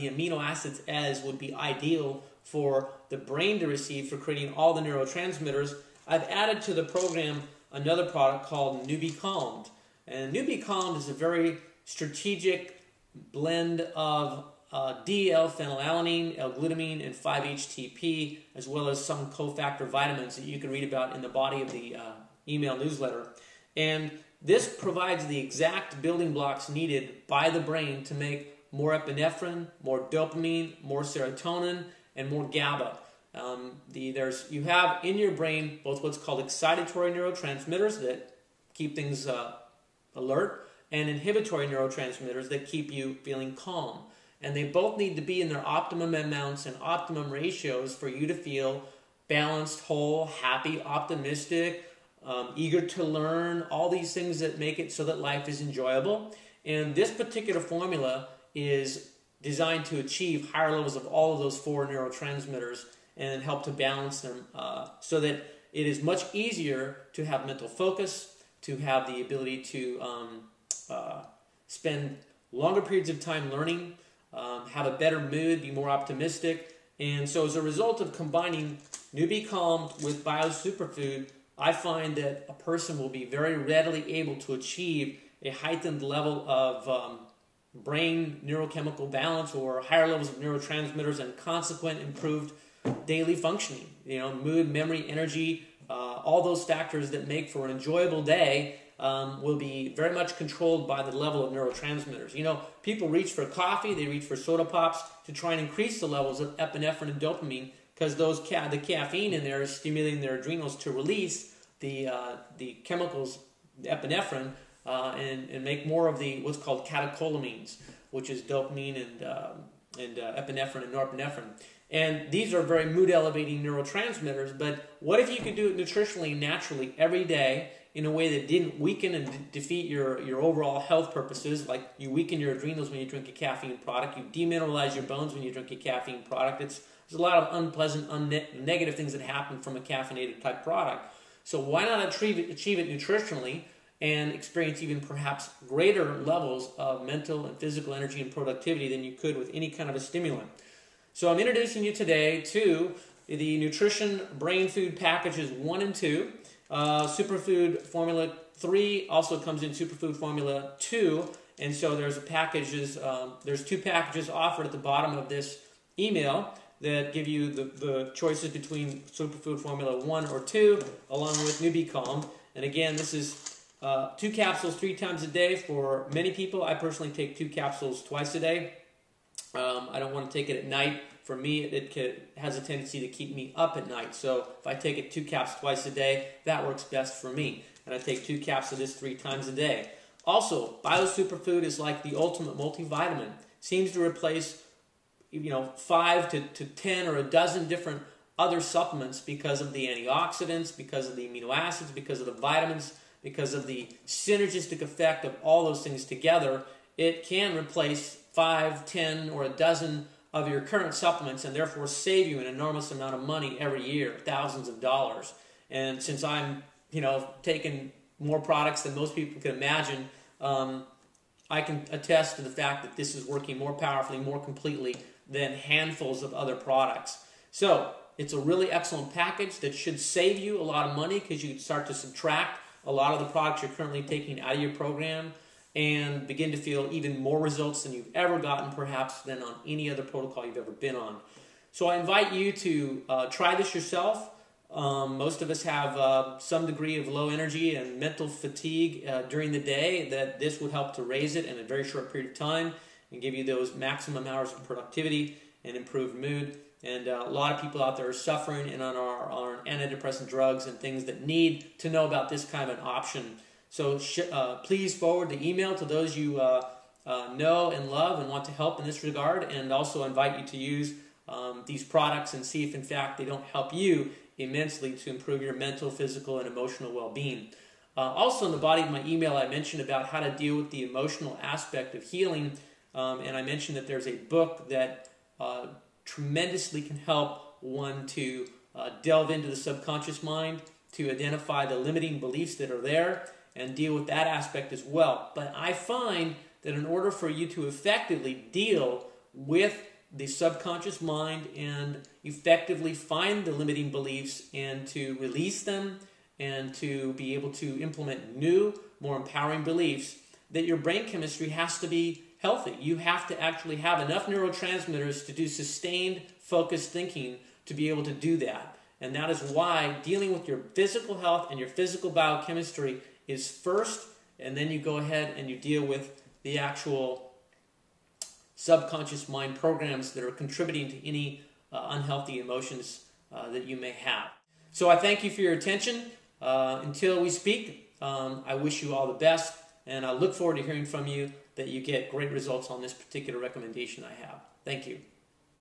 the amino acids as would be ideal for the brain to receive for creating all the neurotransmitters, I've added to the program another product called Newbie Calmed. And Newbie Calmed is a very strategic blend of D-L-phenylalanine, L-glutamine, and 5-HTP, as well as some cofactor vitamins that you can read about in the body of the email newsletter. And this provides the exact building blocks needed by the brain to make more epinephrine, more dopamine, more serotonin, and more GABA. You have in your brain both what's called excitatory neurotransmitters that keep things alert, and inhibitory neurotransmitters that keep you feeling calm. And they both need to be in their optimum amounts and optimum ratios for you to feel balanced, whole, happy, optimistic, eager to learn, all these things that make it so that life is enjoyable. And this particular formula is designed to achieve higher levels of all of those 4 neurotransmitters and help to balance them so that it is much easier to have mental focus, to have the ability to spend longer periods of time learning, have a better mood, be more optimistic. And so as a result of combining Newbie Calmed with Bio Superfood, I find that a person will be very readily able to achieve a heightened level of brain neurochemical balance or higher levels of neurotransmitters and consequent improved daily functioning. Mood, memory, energy, all those factors that make for an enjoyable day will be very much controlled by the level of neurotransmitters. People reach for coffee, they reach for soda pops to try and increase the levels of epinephrine and dopamine because the caffeine in there is stimulating their adrenals to release the chemicals, the epinephrine, and make more of the what's called catecholamines, which is dopamine and epinephrine and norepinephrine. And these are very mood-elevating neurotransmitters, but what if you could do it nutritionally, naturally, every day in a way that didn't weaken and defeat your overall health purposes, like you weaken your adrenals when you drink a caffeine product, you demineralize your bones when you drink a caffeine product. There's a lot of unpleasant, negative things that happen from a caffeinated type product. So why not achieve it nutritionally and experience even perhaps greater levels of mental and physical energy and productivity than you could with any kind of a stimulant? So I'm introducing you today to the Nutrition Brain Food Packages 1 and 2. Superfood Formula 3 also comes in Superfood Formula 2. And so there's there's 2 packages offered at the bottom of this email that give you the choices between Superfood Formula 1 or 2, along with Newbie Calmed. And again, this is 2 capsules 3 times a day for many people. I personally take 2 capsules twice a day. I don't want to take it at night. For me, it has a tendency to keep me up at night. So if I take it 2 caps twice a day, that works best for me. And I take 2 caps of this 3 times a day. Also, Bio Superfood is like the ultimate multivitamin. Seems to replace 5 to 10 or a dozen different other supplements because of the antioxidants, because of the amino acids, because of the vitamins, because of the synergistic effect of all those things together. It can replace 5, 10, or a dozen of your current supplements and therefore save you an enormous amount of money every year, thousands of dollars. And since I'm, taking more products than most people can imagine, I can attest to the fact that this is working more powerfully, more completely than handfuls of other products. So it's a really excellent package that should save you a lot of money because you can start to subtract a lot of the products you're currently taking out of your program and begin to feel even more results than you've ever gotten, perhaps, than on any other protocol you've ever been on. So I invite you to try this yourself. Most of us have some degree of low energy and mental fatigue during the day, that this would help to raise it in a very short period of time and give you those maximum hours of productivity and improved mood. And a lot of people out there are suffering and are on antidepressant drugs and things that need to know about this kind of an option. So please forward the email to those you know and love and want to help in this regard, and also invite you to use these products and see if in fact they don't help you immensely to improve your mental, physical, and emotional well-being. Also in the body of my email I mentioned about how to deal with the emotional aspect of healing, and I mentioned that there's a book that tremendously can help one to delve into the subconscious mind, to identify the limiting beliefs that are there, and deal with that aspect as well. But I find that in order for you to effectively deal with the subconscious mind and effectively find the limiting beliefs and to release them and to be able to implement new, more empowering beliefs, that your brain chemistry has to be healthy. You have to actually have enough neurotransmitters to do sustained, focused thinking to be able to do that. And that is why dealing with your physical health and your physical biochemistry is first, and then you go ahead and you deal with the actual subconscious mind programs that are contributing to any unhealthy emotions that you may have. So I thank you for your attention. Until we speak, I wish you all the best, and I look forward to hearing from you that you get great results on this particular recommendation I have. Thank you.